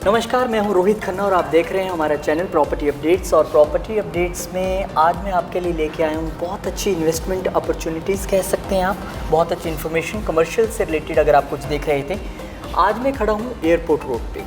नमस्कार, मैं हूं रोहित खन्ना और आप देख रहे हैं हमारा चैनल प्रॉपर्टी अपडेट्स। और प्रॉपर्टी अपडेट्स में आज मैं आपके लिए लेके आया हूं बहुत अच्छी इन्वेस्टमेंट अपॉर्चुनिटीज़ कह सकते हैं आप, बहुत अच्छी इन्फॉर्मेशन कमर्शियल से रिलेटेड अगर आप कुछ देख रहे थे। आज मैं खड़ा हूं एयरपोर्ट रोड पे।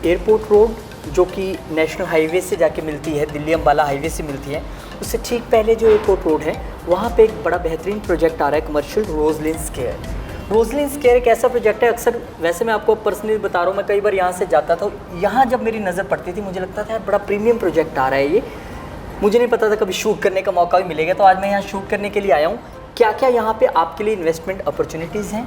एयरपोर्ट रोड जो कि नेशनल हाईवे से जाके मिलती है, दिल्ली अम्बाला हाईवे से मिलती है, उससे ठीक पहले जो एयरपोर्ट रोड है वहाँ पर एक बड़ा बेहतरीन प्रोजेक्ट आ रहा है कमर्शियल, रोजलिन स्क्वायर। रोजलिन स्क्वायर एक ऐसा प्रोजेक्ट है, अक्सर वैसे मैं आपको पर्सनली बता रहा हूँ, मैं कई बार यहाँ से जाता था, यहाँ जब मेरी नज़र पड़ती थी मुझे लगता था यार बड़ा प्रीमियम प्रोजेक्ट आ रहा है ये। मुझे नहीं पता था कभी शूट करने का मौका भी मिलेगा, तो आज मैं यहाँ शूट करने के लिए आया हूँ। क्या क्या यहाँ पे आपके लिए इन्वेस्टमेंट अपॉर्चुनिटीज़ हैं,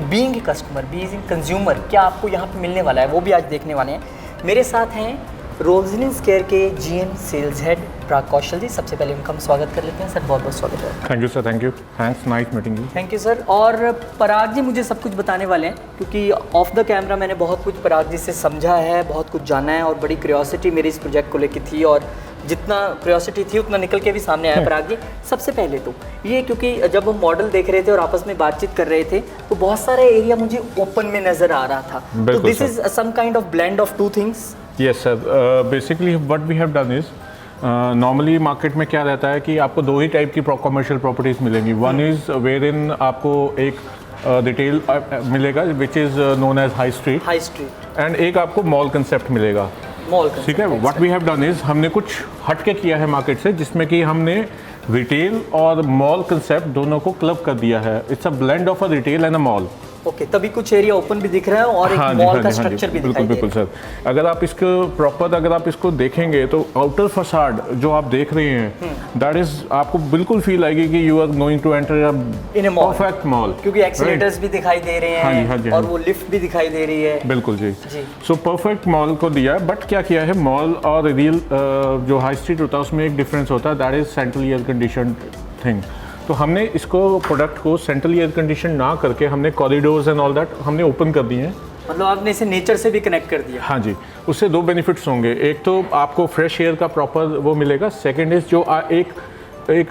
बीइंग कस्टमर, बीइंग कंज्यूमर, क्या आपको यहाँ पर मिलने वाला है वो भी आज देखने वाले हैं। मेरे साथ हैं रोजलिन स्क्वायर के GM सेल्स हेड पराग कौशल जी। सबसे पहले उनका हम स्वागत कर लेते हैं। सर बहुत बहुत स्वागत है। Thank you sir, thank you, thanks, nice meeting you. Thank you sir. और पराग जी मुझे सब कुछ बताने वाले हैं, क्योंकि ऑफ द कैमरा मैंने बहुत कुछ पराग जी से समझा है, बहुत कुछ जाना है, और बड़ी क्यूरियोसिटी मेरी इस प्रोजेक्ट को लेकर थी, और जितना क्यूरियोसिटी थी उतना निकल के भी सामने आया। पराग जी सबसे पहले तो ये, क्योंकि जब हम मॉडल देख रहे थे और आपस में बातचीत कर रहे थे तो बहुत सारे एरिया मुझे ओपन में नज़र आ रहा था, तो this is some kind of blend of two things. Yes sir, basically what we have done is, normally market में क्या रहता है कि आपको दो ही टाइप की कमर्शियल प्रॉपर्टीज़ मिलेंगी। वन इज़ वेयर इन आपको एक रिटेल मिलेगा which is known as high street, and एक आपको मॉल कंसेप्ट मिलेगा। ठीक है, what we have done is हमने कुछ हट के किया है मार्केट से, जिसमें कि हमने रिटेल और मॉल कंसेप्ट दोनों को क्लब कर दिया है। It's a blend of a retail and a mall. Okay, तभी कुछ एरिया ओपन भी दिख रहा है और एक मॉल का स्ट्रक्चर भी दिखाई दे रहा है। बिल्कुल सर, अगर आप इसको प्रॉपर अगर आप इसको देखेंगे तो आउटर फसाड जो आप देख रहे हैं दैट इज आपको बिल्कुल फील आएगी कि you are going to enter in a perfect mall, क्योंकि एक्सीलेटर्स भी दिखाई दे रहे हैं और वो लिफ्ट भी दिखाई दे रही है। बिल्कुल जी। सो परफेक्ट मॉल को दिया है, बट क्या किया है, मॉल और रियल जो हाई स्ट्रीट होता है उसमें एक डिफरेंस होता है, that is central air condition thing. तो हमने इसको प्रोडक्ट को सेंट्रल एयर कंडीशन ना करके हमने कॉरिडोर्स एंड ऑल दैट हमने ओपन कर दिए हैं। मतलब आपने इसे नेचर से भी कनेक्ट कर दिया। हाँ जी, उससे दो बेनिफिट्स होंगे, एक तो आपको फ्रेश एयर का प्रॉपर वो मिलेगा, सेकंड इज जो एक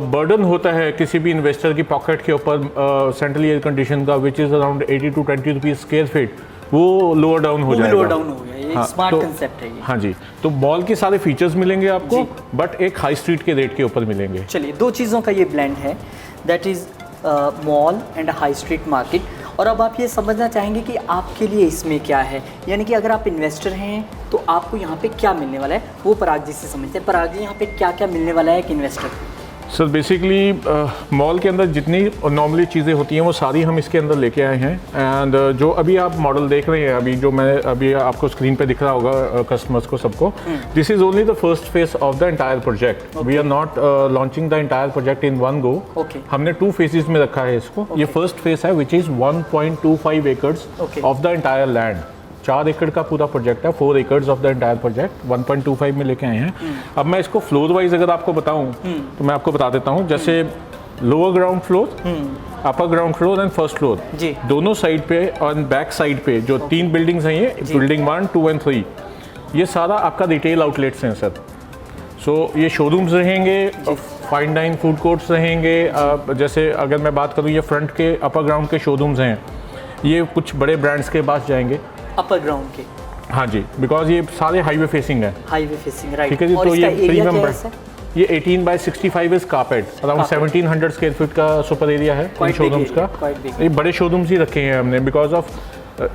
बर्डन होता है किसी भी इन्वेस्टर की पॉकेट के ऊपर सेंट्रल एयर कंडीशन का, which is around 80 to 20 rupees square feet, वो लोअर डाउन हो जाएगा। लोअर डाउन हो गया, ये स्मार्ट कंसेप्ट है ये। हाँ जी, तो मॉल के सारे फीचर्स मिलेंगे आपको, बट एक हाई स्ट्रीट के रेट के ऊपर मिलेंगे। चलिए, दो चीज़ों का ये ब्लेंड है, that is mall and high street market. और अब आप ये समझना चाहेंगे कि आपके लिए इसमें क्या है, यानी कि अगर आप इन्वेस्टर हैं तो आपको यहाँ पे क्या मिलने वाला है, वो पराग जी से समझते हैं। पराग जी, यहाँ पे क्या क्या मिलने वाला है एक इन्वेस्टर को? सर बेसिकली मॉल के अंदर जितनी नॉर्मली चीज़ें होती हैं वो सारी हम इसके अंदर लेके आए हैं। एंड जो अभी आप मॉडल देख रहे हैं, अभी जो मैं अभी आपको स्क्रीन पे दिख रहा होगा कस्टमर्स को सबको, this is only the first phase of the entire project. We are not launching the entire project in one go. हमने 2 फेजेस में रखा है इसको। ये फर्स्ट फेज है which is 1.25 acres of the entire land. 4 एकड़ का पूरा प्रोजेक्ट है, 4 acres of the entire project 1.25 में लेके आए हैं। अब मैं इसको फ्लोर वाइज अगर आपको बताऊं तो मैं आपको बता देता हूं, जैसे lower ground floor, upper ground floor and first floor, दोनों साइड पे और बैक साइड पे जो 3 बिल्डिंग्स हैं, ये बिल्डिंग 1, 2 एंड 3, ये सारा आपका रिटेल आउटलेट्स हैं सर। सो ये शोरूम्स रहेंगे, फाइन डाइन फूड कोर्ट्स रहेंगे। जैसे अगर मैं बात करूँ, ये फ्रंट के अपर ग्राउंड के शोरूम्स हैं, ये कुछ बड़े ब्रांड्स के पास जाएंगे अपर ग्राउंड के। हाँ जी, बिकॉज ये सारे हाईवे फेसिंग है। Highway facing, right. ठीक है जी। तो ये प्रीमियम ये 18 by 65 is carpet, around 1700 square feet का सुपर एरिया है इन शोरूम्स का। ये बड़े शोरूम्स ही रखे हैं हमने, बिकॉज ऑफ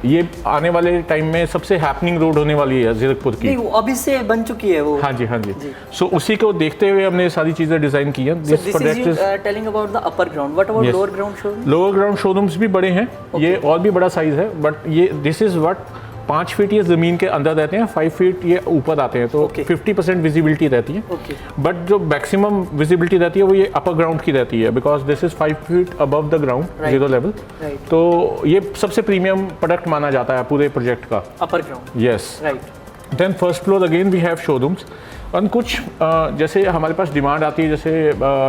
ये आने वाले टाइम में सबसे हैपनिंग रोड होने वाली है जीरकपुर की। नहीं, अभी से बन चुकी है वो। हाँ जी, हाँ जी। सो उसी को देखते हुए हमने सारी चीजें डिजाइन की हैं। This project is telling about the upper ground, what about lower ground showroom? Lower ground showrooms भी बड़े हैं, ये और भी बड़ा साइज है, बट ये दिस इज व्हाट 5 फीट ये ज़मीन के अंदर रहते हैं, 5 फीट ये ऊपर आते हैं, तो 50% विजिबिलिटी रहती है। बट जो मैक्सिमम विजिबिलिटी रहती है वो ये अपर ग्राउंड की रहती है, because this is 5 feet above the ground, zero level. तो ये सबसे प्रीमियम प्रोडक्ट माना जाता है पूरे प्रोजेक्ट का, upper ground. Yes, right. Then first floor again we have showrooms, और कुछ जैसे हमारे पास डिमांड आती है, जैसे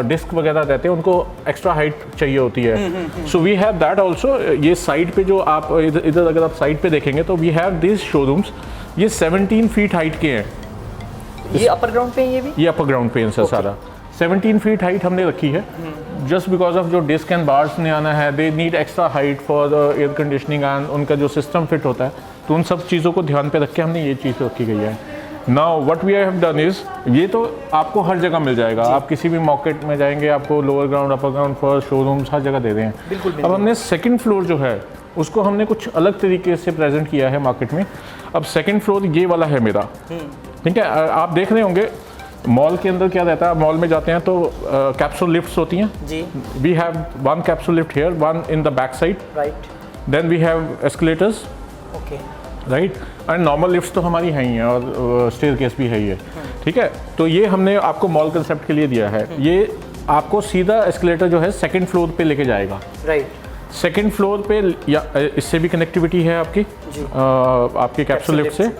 डिस्क वगैरह रहते हैं, उनको एक्स्ट्रा हाइट चाहिए होती है, so we have that also. ये साइड पे जो आप इधर अगर आप साइड पे देखेंगे तो वी हैव दिस शोरूम्स, ये 17 फीट हाइट के हैं। ये अपर ग्राउंड पे, ये अपर ग्राउंड पे सर सारा 17 फीट हाइट हमने रखी है, जस्ट बिकॉज ऑफ जो डिस्क एंड बार्स ने आना है, they need extra height for the air conditioning and उनका जो सिस्टम फिट होता है, तो उन सब चीज़ों को ध्यान पे रख के हमने ये चीज़ रखी गई है। Now what we have done is, ये तो आपको हर जगह मिल जाएगा, आप किसी भी मार्केट में जाएंगे आपको lower ground, upper ground, first, showrooms हर जगह दे रहे हैं। बिल्कुल। अब हमने सेकंड फ्लोर जो है उसको हमने कुछ अलग तरीके से प्रेजेंट किया है मार्केट में। अब सेकंड फ्लोर ये वाला है मेरा, ठीक है। आप देख रहे होंगे मॉल के अंदर क्या रहता है, मॉल में जाते हैं तो कैप्सूल लिफ्ट्स होती हैं जी। We have 1 capsule lift here, 1 in the back side, right. Then we have escalators, okay, right, and normal lifts तो हमारी हैं ही हैं, और स्टेयरकेस भी है ही है, ठीक है। तो ये हमने आपको मॉल कंसेप्ट के लिए दिया है। ये आपको सीधा एस्केलेटर जो है सेकंड फ्लोर पे लेके जाएगा, राइट। सेकंड फ्लोर पे या इससे भी कनेक्टिविटी है आपकी आपके कैप्सूल लिफ्ट से,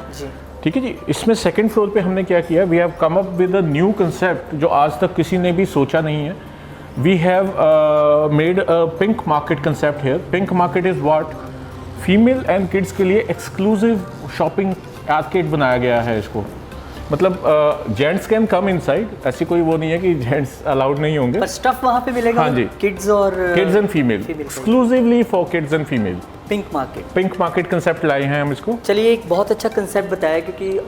ठीक है जी। इसमें सेकंड फ्लोर पे हमने क्या किया, we have come up with a new concept जो आज तक किसी ने भी सोचा नहीं है। We have made a pink market concept here. Pink market is what, female and kids के लिए एक्सक्लूसिव शॉपिंग आर्केड बनाया गया है इसको। मतलब जेंट्स कैन कम इनसाइड, ऐसी कोई वो नहीं है कि जेंट्स अलाउड नहीं होंगे, पर स्टफ वहाँ पे मिलेगा। हाँ जी, किड्स और kids and female, exclusively for kids and female. Pink market concept लाए हैं हम इसको। चलिए, एक बहुत अच्छा कंसेप्ट बताया, क्योंकि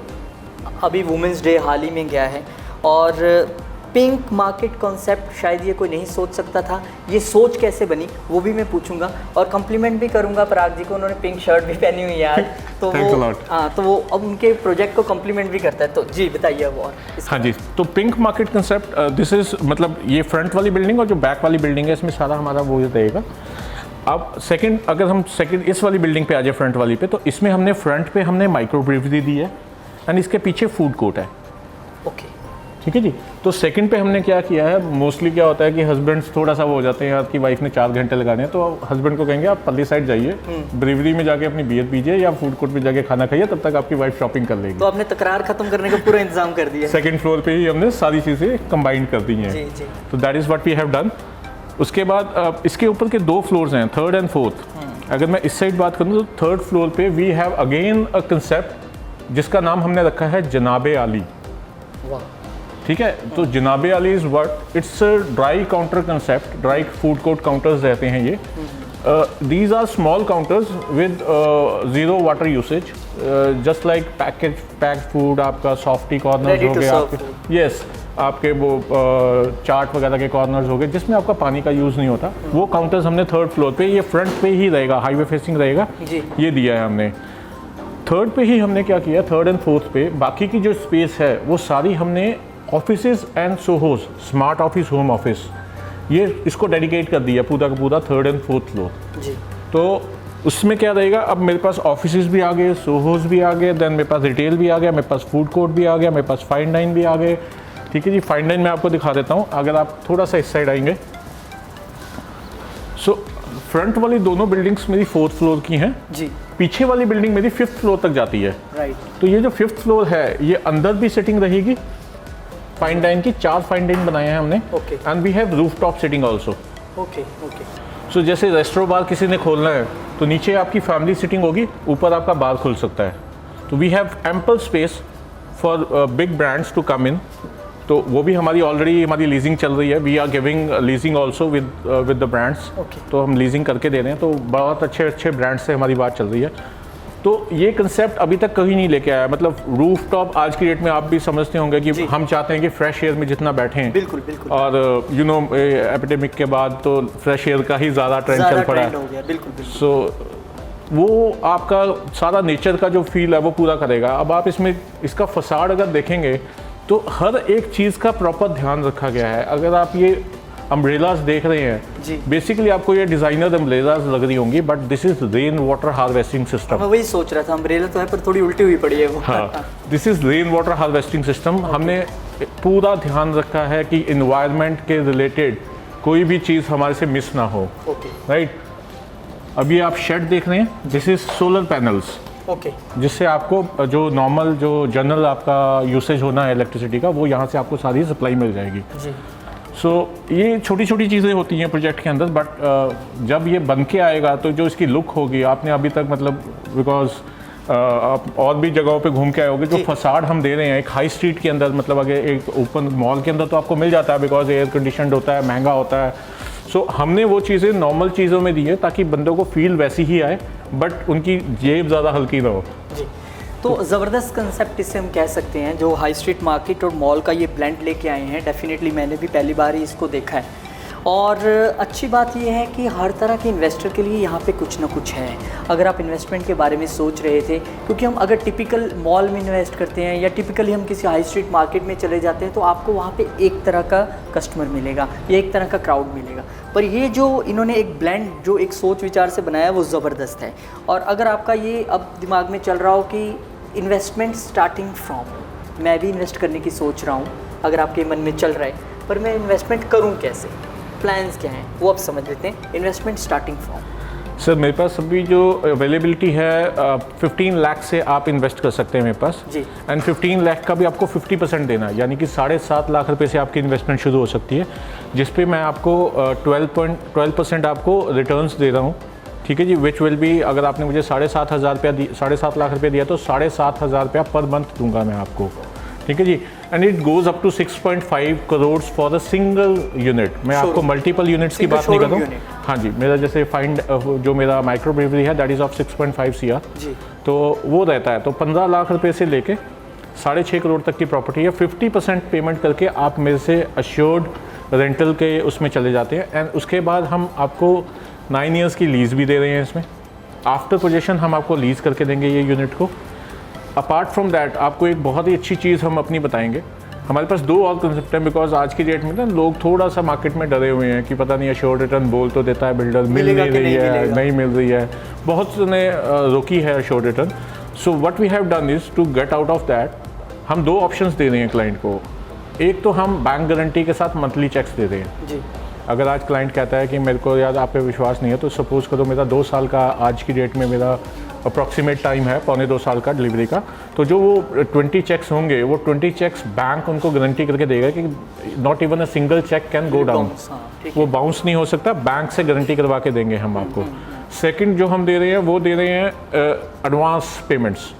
अभी वुमेंस डे हाल ही में गया है, और पिंक मार्केट कॉन्सेप्ट शायद ये कोई नहीं सोच सकता था। ये सोच कैसे बनी वो भी मैं पूछूंगा, और कम्प्लीमेंट भी करूंगा पराग जी को, उन्होंने पिंक शर्ट भी पहनी हुई है आज, तो वो तो वो अब उनके प्रोजेक्ट को कम्प्लीमेंट भी करता है। तो जी बताइए अब और। हाँ जी, तो pink market concept this is, मतलब ये फ्रंट वाली बिल्डिंग और जो बैक वाली बिल्डिंग है इसमें सारा हमारा वो रहेगा। अब सेकंड, अगर हम सेकंड इस वाली बिल्डिंग पे आ जाए, फ्रंट वाली पे, तो इसमें हमने फ्रंट पे हमने माइक्रो ब्रेवरी दी है, एंड इसके पीछे फूड कोर्ट है, ओके, ठीक है जी। तो सेकंड पे हमने क्या किया है, मोस्टली क्या होता है कि हस्बैंड्स थोड़ा सा वो हो जाते हैं, आपकी वाइफ ने 4 घंटे लगाने हैं, तो हस्बैंड को कहेंगे आप पल्ली साइड जाइए, ब्रेवरी में जाके अपनी बियर पीजिए या फूड कोर्ट में जाके खाना खाइए, तब तक आपकी वाइफ शॉपिंग कर लेगी। तो आपने तकरार खत्म करने का पूरा इंतजाम कर दिया। सेकंड फ्लोर पे ही हमने सारी चीज़ें कंबाइन कर दी हैं, तो that is what we have done. उसके बाद इसके ऊपर के 2 फ्लोर्स हैं, थर्ड एंड फोर्थ। अगर मैं इस साइड बात करूँ तो थर्ड फ्लोर पे we have again a concept जिसका नाम हमने रखा है जनाबे आली, ठीक है। तो जनाबे आली is what, it's a dry counter concept, dry food court counters रहते हैं ये। These are small counters with 0 water usage, just like packed food, आपका सॉफ्टी कॉर्नर्स हो गए आपके, यस, आपके वो चाट वगैरह के कॉर्नर्स हो गए जिसमें आपका पानी का यूज़ नहीं होता, वो काउंटर्स हमने थर्ड फ्लोर पे, ये फ्रंट पे ही रहेगा, हाईवे फेसिंग रहेगा जी, ये दिया है हमने। थर्ड पे ही हमने क्या किया, थर्ड एंड फोर्थ पे बाकी की जो स्पेस है वो सारी हमने offices and SOHOs, smart office, home office, ये इसको डेडिकेट कर दिया पूरा का पूरा थर्ड एंड फोर्थ फ्लोर जी। तो उसमें क्या रहेगा, अब मेरे पास ऑफिसेज भी आ गए, सोहोज भी आ गए, देन मेरे पास रिटेल भी आ गया, मेरे पास फूड कोर्ट भी आ गया, मेरे पास फाइन डाइन भी आ गए, ठीक है जी। फाइन डाइन मैं आपको दिखा देता हूँ, अगर आप थोड़ा सा इस साइड आएंगे। सो फ्रंट वाली दोनों बिल्डिंग्स मेरी 4th फ्लोर की हैं जी, पीछे वाली बिल्डिंग मेरी 5th फ्लोर तक जाती है, राइट। तो ये जो 5th फ्लोर है ये अंदर भी सिटिंग रहेगी, फाइन डाइन की 4 फाइन डाइन बनाए हैं हमने, okay, and we have roof top sitting also, okay okay. So जैसे रेस्टोरेंट बार किसी ने खोलना है तो नीचे आपकी फैमिली सिटिंग होगी, ऊपर आपका बार खुल सकता है, तो we have ample space for big brands to come in. तो वो भी हमारी ऑलरेडी हमारी लीजिंग चल रही है, we are giving leasing also with the brands, तो हम लीजिंग करके दे रहे हैं, तो बहुत अच्छे अच्छे ब्रांड्स से हमारी बात चल रही है। तो ये कंसेप्ट अभी तक कहीं नहीं लेके आया, मतलब रूफ टॉप आज की डेट में आप भी समझते होंगे कि हम चाहते हैं कि फ्रेश एयर में जितना बैठें, बिल्कुल बिल्कुल, और यू नो एपिडेमिक के बाद तो फ्रेश एयर का ही ज़्यादा ट्रेंड चल पड़ा है, सो वो आपका सारा नेचर का जो फील है वो पूरा करेगा। अब आप इसमें इसका फसाड अगर देखेंगे तो हर एक चीज़ का प्रॉपर ध्यान रखा गया है। अगर आप ये अम्ब्रेलाज देख रहे हैं जी। बेसिकली आपको ये डिज़ाइनर अम्ब्रेलाज लग रही होंगी, but this is rain water harvesting system. मैं वही सोच रहा था, अम्ब्रेला तो है पर थोड़ी उल्टी हुई पड़ी है वो। हाँ, this is rain water harvesting system. हमने पूरा ध्यान रखा है कि इन्वायरमेंट के रिलेटेड कोई भी चीज़ हमारे से मिस ना हो। ओके राइट, अभी आप शेड देख रहे हैं, this is solar panels, okay जिससे आपको जो नॉर्मल जो जनरल आपका यूसेज होना है इलेक्ट्रिसिटी का, वो यहाँ से आपको सारी सप्लाई मिल जाएगी। जी। सो ये छोटी छोटी चीज़ें होती हैं प्रोजेक्ट के अंदर, बट जब ये बन के आएगा तो जो इसकी लुक होगी, आपने अभी तक मतलब बिकॉज आप और भी जगहों पे घूम के आए होगे, जो फसाड हम दे रहे हैं एक हाई स्ट्रीट के अंदर, मतलब अगर एक ओपन मॉल के अंदर तो आपको मिल जाता है बिकॉज एयर कंडीशनड होता है, महंगा होता है। सो हमने वो चीज़ें नॉर्मल चीज़ों में दी है ताकि बंदों को फील वैसी ही आए, बट उनकी जेब ज़्यादा हल्की ना हो। जी, तो ज़बरदस्त कंसेप्ट इसे हम कह सकते हैं, जो हाई स्ट्रीट मार्केट और मॉल का ये ब्लेंड लेके आए हैं। डेफिनेटली मैंने भी पहली बार ही इसको देखा है, और अच्छी बात ये है कि हर तरह के इन्वेस्टर के लिए यहाँ पे कुछ ना कुछ है। अगर आप इन्वेस्टमेंट के बारे में सोच रहे थे, क्योंकि हम अगर टिपिकल मॉल में इन्वेस्ट करते हैं या टिपिकली हम किसी हाई स्ट्रीट मार्केट में चले जाते हैं, तो आपको वहाँ पे एक तरह का कस्टमर मिलेगा या एक तरह का क्राउड मिलेगा। पर ये जो इन्होंने एक ब्लेंड, जो एक सोच विचार से बनाया, वो ज़बरदस्त है। और अगर आपका ये अब दिमाग में चल रहा हो कि इन्वेस्टमेंट स्टार्टिंग फ्रॉम, मैं भी इन्वेस्ट करने की सोच रहा हूँ, अगर आपके मन में चल रहा है, पर मैं इन्वेस्टमेंट करूँ कैसे, प्लान्स क्या हैं, वो आप समझ लेते हैं। इन्वेस्टमेंट स्टार्टिंग फ्रॉम, सर मेरे पास अभी जो अवेलेबिलिटी है 15 लाख से आप इन्वेस्ट कर सकते हैं मेरे पास जी। एंड 15 लाख का भी आपको 50% देना है, यानी कि 7.5 लाख रुपए से आपकी इन्वेस्टमेंट शुरू हो सकती है, जिस पे मैं आपको 12% आपको रिटर्न्स दे रहा हूँ। ठीक है जी, विच विल बी, अगर आपने मुझे 7.5 लाख रुपये दिया तो 7.5 रुपया पर मंथ दूंगा मैं आपको। ठीक है जी, and it goes up to 6.5 crore for a single unit. मैं आपको मल्टीपल यूनिट्स की बात नहीं कर रहा हूँ। हाँ जी, मेरा जैसे फाइंड जो मेरा माइक्रो ब्रेवरी है दैट इज़ ऑफ 6.5 CR जी, तो वो रहता है। तो 15 लाख रुपए से लेके 6.5 करोड़ तक की प्रॉपर्टी है। 50% पेमेंट करके आप मेरे से अश्योर्ड रेंटल के उसमें चले जाते हैं, एंड उसके बाद हम आपको 9 ईयर्स की लीज़ भी दे रहे हैं इसमें। आफ्टर पोजेशन हम आपको लीज़ करके देंगे ये यूनिट को। अपार्ट फ्रॉम दैट आपको एक बहुत ही अच्छी चीज़ हम अपनी बताएंगे। हमारे पास 2 और कंसेप्ट हैं, बिकॉज आज की डेट में ना लोग थोड़ा सा मार्केट में डरे हुए हैं कि पता नहीं अश्योर्ड रिटर्न बोल तो देता है बिल्डर, मिल नहीं रही है, नहीं मिल रही है, बहुत ने रोकी है assured return. So what we have done is to get out of that, हम 2 ऑप्शंस दे रहे हैं क्लाइंट को। एक तो हम बैंक गारंटी के साथ मंथली चेक्स दे रहे हैं जी। अगर आज क्लाइंट कहता है कि मेरे को यार आप पे विश्वास नहीं है, तो सपोज़ करो मेरा 2 साल का आज की डेट में मेरा अप्रॉक्सीमेट टाइम है, 1.25 साल का डिलीवरी का, तो जो वो 20 चेक्स होंगे वो 20 चेक्स बैंक उनको गारंटी करके देगा कि not even a single cheque can go down, वो बाउंस नहीं हो सकता, बैंक से गारंटी करवा के देंगे हम आपको। सेकंड जो हम दे रहे हैं वो दे रहे हैं एडवांस पेमेंट्स।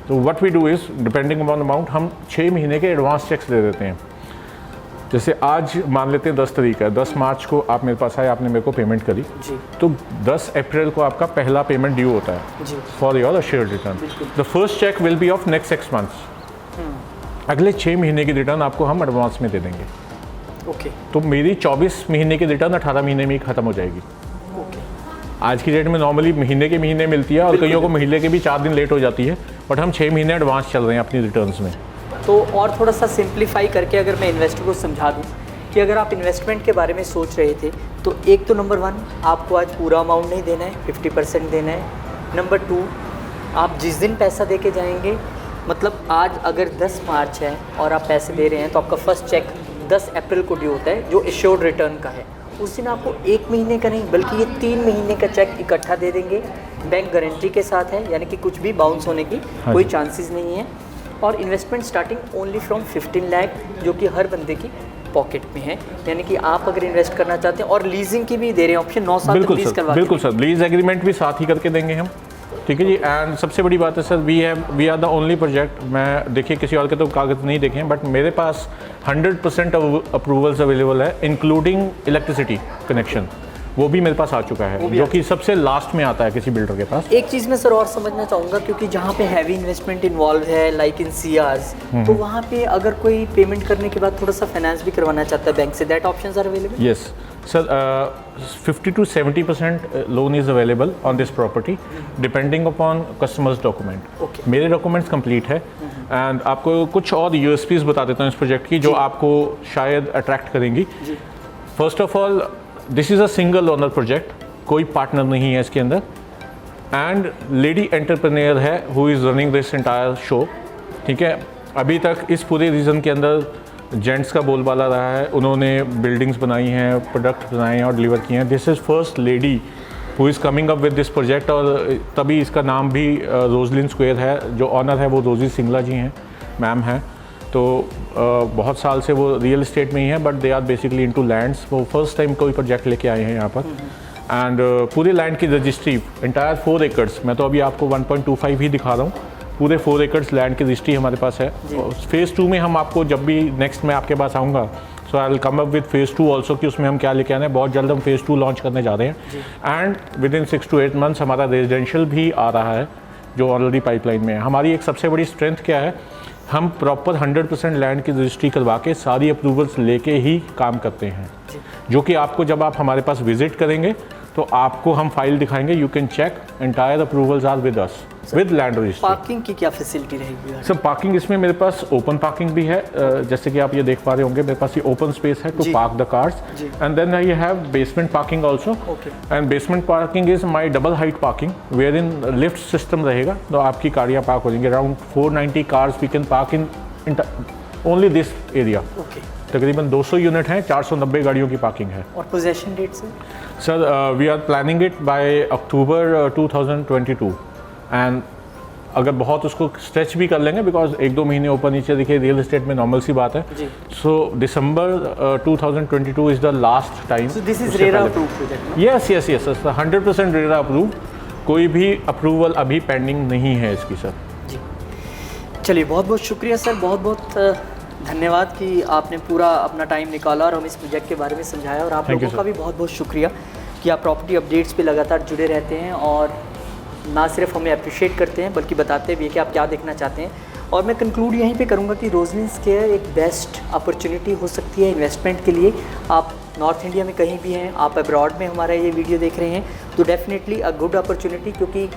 तो what we do is depending upon amount, हम 6 महीने के एडवांस चेक्स दे देते हैं। जैसे आज मान लेते हैं 10 तारीख है, 10 मार्च को आप मेरे पास आए, आपने मेरे को पेमेंट करी जी, तो 10 अप्रैल को आपका पहला पेमेंट ड्यू होता है जी, for your assured return. The first cheque will be of next 6 months. अगले 6 महीने की रिटर्न आपको हम एडवांस में दे देंगे। ओके, तो मेरी 24 महीने की रिटर्न 18 महीने में ही ख़त्म हो जाएगी। ओके, आज की डेट में नॉर्मली महीने के महीने मिलती है और कईयों को महीने के भी 4 दिन लेट हो जाती है, बट हम 6 महीने एडवांस चल रहे हैं अपनी रिटर्न्स में। तो और थोड़ा सा सिंप्लीफाई करके अगर मैं इन्वेस्टर को समझा दूं कि अगर आप इन्वेस्टमेंट के बारे में सोच रहे थे, तो एक तो नंबर 1 आपको आज पूरा अमाउंट नहीं देना है, 50% देना है। नंबर 2 आप जिस दिन पैसा दे के जाएंगे, मतलब आज अगर 10 मार्च है और आप पैसे दे रहे हैं, तो आपका फर्स्ट चेक 10 अप्रैल को ड्यू होता है जो एश्योर्ड रिटर्न का है। उस दिन आपको 1 महीने का नहीं बल्कि ये 3 महीने का चेक इकट्ठा दे देंगे, बैंक गारंटी के साथ है, यानी कि कुछ भी बाउंस होने की कोई चांसेस नहीं है। और investment starting only from 15 lakh, जो कि हर बंदे की पॉकेट में है, यानी कि आप अगर इन्वेस्ट करना चाहते हैं, और लीजिंग की भी दे रहे हैं ऑप्शन, 9 साल तक लीज करवा। बिल्कुल सर, लीज एग्रीमेंट भी साथ ही करके देंगे हम। ठीक है जी, एंड सबसे बड़ी बात है sir, we are the only project, मैं देखिए किसी और के तो कागज़ नहीं देखे हैं, बट मेरे पास 100% अप्रूवल्स अवेलेबल है, इंक्लूडिंग इलेक्ट्रिसिटी कनेक्शन, वो भी मेरे पास आ चुका है, जो कि सबसे लास्ट में आता है किसी बिल्डर के पास। एक चीज़ मैं सर और समझना चाहूँगा, क्योंकि जहाँ पे हैवी इन्वेस्टमेंट इन्वॉल्व है लाइक इन CRs, तो वहाँ पे अगर कोई पेमेंट करने के बाद थोड़ा सा फाइनेंस भी करवाना चाहता है बैंक से, that options are available? Yes sir, 50 to 70% loan is available on this property depending upon customers document. Okay. मेरे डॉक्यूमेंट्स कंप्लीट है, एंड आपको कुछ और USPs बता देता हूँ इस प्रोजेक्ट की, जो आपको शायद अट्रैक्ट करेंगी। First of all this is a single owner project, कोई पार्टनर नहीं है इसके अंदर, एंड लेडी एंटरप्रेन्योर है who is running this entire show. ठीक है, अभी तक इस पूरे रीजन के अंदर जेंट्स का बोलबाला रहा है, उन्होंने बिल्डिंग्स बनाई हैं, प्रोडक्ट बनाए हैं और डिलीवर किए हैं। This is first lady who is coming up with this project, और तभी इसका नाम भी रोजलिन स्क्वायर है। जो ऑनर है वो रोजी सिंगला जी हैं, मैम हैं। तो बहुत साल से वो रियल इस्टेट में ही हैं, but they are basically into lands. वो फर्स्ट टाइम कोई प्रोजेक्ट लेके आए हैं यहाँ पर, एंड पूरे लैंड की रजिस्ट्री एंटायर 4 एकड़्स, मैं तो अभी आपको 1.25 ही दिखा रहा हूँ, पूरे 4 एकड़्स लैंड की रजिस्ट्री हमारे पास है। फेज़ 2 में हम आपको जब भी नेक्स्ट मैं आपके पास आऊँगा, so I will come up with phase 2 also कि उसमें हम क्या लेके आने हैं। बहुत जल्द हम फेज़ 2 लॉन्च करने जा रहे हैं, and with in 6 to 8 months हमारा रेजिडेंशियल भी आ रहा है जो ऑलरेडी पाइपलाइन में है। हमारी एक सबसे बड़ी स्ट्रेंथ क्या है, हम प्रॉपर 100% लैंड की रजिस्ट्री करवा के सारी अप्रूवल्स लेके ही काम करते हैं, जो कि आपको जब आप हमारे पास विजिट करेंगे तो आपको हम फाइल दिखाएंगे, you can check entire approvals are with us with land registry. Parking की क्या फैसिलिटी रहेगी? सर पार्किंग इसमें मेरे पास ओपन पार्किंग भी है, जैसे कि आप ये देख पा रहे होंगे, मेरे पास ये ओपन स्पेस है to park the cars, and then I have basement parking also, and basement parking is my double height parking where in lift system रहेगा, तो आपकी गाड़ियाँ पार्क हो जाएंगी। Around 490 cars we can park in only this area. तकरीबन 200 unit हैं, 490 गाड़ियों की पार्किंग है। और पोजेशन डेट से? Sir we are planning it by October 2022, and अगर बहुत उसको स्ट्रेच भी कर लेंगे, बिकॉज 1-2 महीने ऊपर नीचे दिखे रियल इस्टेट में नॉर्मल सी बात है। सो दिसंबर 2022 is the last time. So this is RERA approved project? Yes yes yes sir, 100% RERA approved, कोई भी अप्रूवल अभी पेंडिंग नहीं है इसकी सर। जी चलिए, बहुत बहुत शुक्रिया सर, बहुत बहुत धन्यवाद कि आपने पूरा अपना टाइम निकाला और हम इस प्रोजेक्ट के बारे में समझाया, और आप लोगों का भी बहुत बहुत शुक्रिया कि आप प्रॉपर्टी अपडेट्स पे लगातार जुड़े रहते हैं और ना सिर्फ हमें अप्रिशिएट करते हैं बल्कि बताते भी हैं कि आप क्या देखना चाहते हैं। और मैं कंक्लूड यहीं पे करूँगा कि रोजलिन स्क्वायर एक बेस्ट अपॉर्चुनिटी हो सकती है इन्वेस्टमेंट के लिए। आप नॉर्थ इंडिया में कहीं भी हैं, आप अब्रॉड में हमारा ये वीडियो देख रहे हैं, तो डेफिनेटली अ गुड अपॉर्चुनिटी, क्योंकि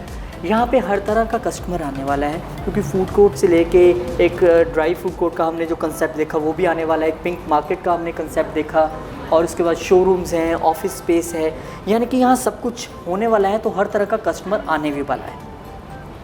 यहाँ पे हर तरह का कस्टमर आने वाला है। क्योंकि फूड कोर्ट से लेके एक ड्राई फूड कोर्ट का हमने जो कंसेप्ट देखा वो भी आने वाला है, एक पिंक मार्केट का हमने कंसेप्ट देखा, और उसके बाद शोरूम्स हैं, ऑफिस स्पेस है, यानी कि यहाँ सब कुछ होने वाला है, तो हर तरह का कस्टमर आने भी वाला है।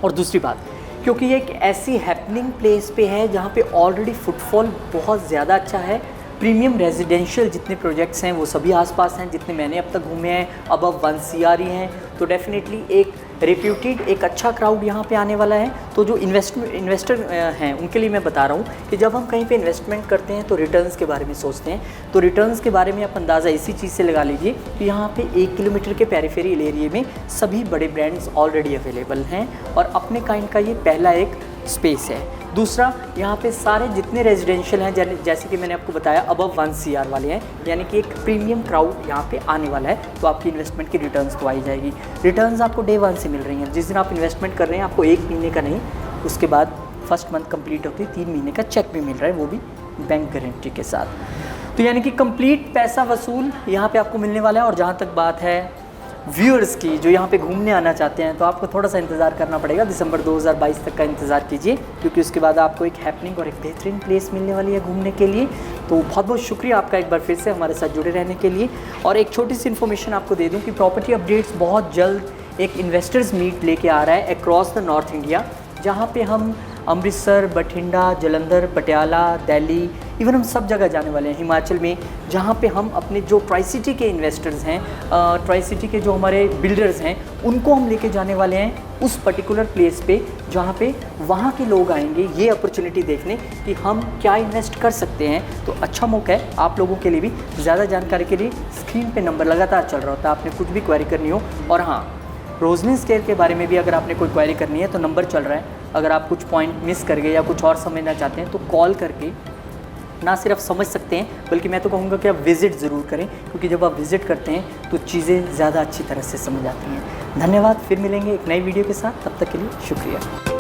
और दूसरी बात, क्योंकि ये एक ऐसी हैपनिंग प्लेस पे है जहाँ पे ऑलरेडी फुटफॉल बहुत ज़्यादा अच्छा है। प्रीमियम रेजिडेंशियल जितने प्रोजेक्ट्स हैं वो सभी आसपास हैं, जितने मैंने अब तक घूमे हैं, अबव 1 CRE हैं, तो डेफिनेटली एक रेप्यूटेड एक अच्छा क्राउड यहाँ पे आने वाला है। तो जो इन्वेस्टर हैं उनके लिए मैं बता रहा हूँ कि जब हम कहीं पे इन्वेस्टमेंट करते हैं तो रिटर्न्स के बारे में सोचते हैं। तो रिटर्न्स के बारे में आप अंदाज़ा इसी चीज़ से लगा लीजिए कि यहाँ पे 1 किलोमीटर के पेरिफेरल एरिया में सभी बड़े ब्रांड्स ऑलरेडी अवेलेबल हैं, और अपने काइंड का ये पहला एक स्पेस है। दूसरा, यहाँ पे सारे जितने रेजिडेंशियल हैं, जैसे कि मैंने आपको बताया अबव 1 CR वाले हैं, यानी कि एक प्रीमियम क्राउड यहाँ पे आने वाला है, तो आपकी इन्वेस्टमेंट की रिटर्न्स तो आई जाएगी। रिटर्न्स आपको डे 1 से मिल रही हैं, जिस दिन आप इन्वेस्टमेंट कर रहे हैं आपको 1 महीने का नहीं, उसके बाद फर्स्ट मंथ कंप्लीट होती है 3 महीने का चेक भी मिल रहा है, वो भी बैंक गारंटी के साथ। तो यानी कि कंप्लीट पैसा वसूल यहाँ पे आपको मिलने वाला है। और जहाँ तक बात है व्यूअर्स की जो यहाँ पे घूमने आना चाहते हैं, तो आपको थोड़ा सा इंतज़ार करना पड़ेगा, दिसंबर 2022 तक का इंतज़ार कीजिए, क्योंकि उसके बाद आपको एक हैपनिंग और एक बेहतरीन प्लेस मिलने वाली है घूमने के लिए। तो बहुत बहुत शुक्रिया आपका एक बार फिर से हमारे साथ जुड़े रहने के लिए। और एक छोटी सी इन्फॉर्मेशन आपको दे दूँ कि प्रॉपर्टी अपडेट्स बहुत जल्द एक इन्वेस्टर्स मीट लेके आ रहा है अक्रॉस द नॉर्थ इंडिया, जहाँ पे हम अमृतसर, बठिंडा, जलंधर, पटियाला, दिल्ली, इवन हम सब जगह जाने वाले हैं, हिमाचल में, जहाँ पे हम अपने जो ट्राई सिटी के इन्वेस्टर्स हैं, ट्राई सिटी के जो हमारे बिल्डर्स हैं, उनको हम लेके जाने वाले हैं उस पर्टिकुलर प्लेस पे, जहाँ पे वहाँ के लोग आएंगे ये अपॉर्चुनिटी देखने कि हम क्या इन्वेस्ट कर सकते हैं। तो अच्छा मौका है आप लोगों के लिए भी। ज़्यादा जानकारी के लिए स्क्रीन पे नंबर लगातार चल रहा होता है, आपने कुछ भी क्वेरी करनी हो। और हाँ, रोजलिन स्क्वायर के बारे में भी अगर आपने कोई क्वेरी करनी है तो नंबर चल रहा है, अगर आप कुछ पॉइंट मिस कर गए या कुछ और समझना चाहते हैं तो कॉल करके ना सिर्फ समझ सकते हैं, बल्कि मैं तो कहूँगा कि आप विज़िट ज़रूर करें, क्योंकि जब आप विज़िट करते हैं तो चीज़ें ज़्यादा अच्छी तरह से समझ आती हैं। धन्यवाद, फिर मिलेंगे एक नई वीडियो के साथ, तब तक के लिए शुक्रिया।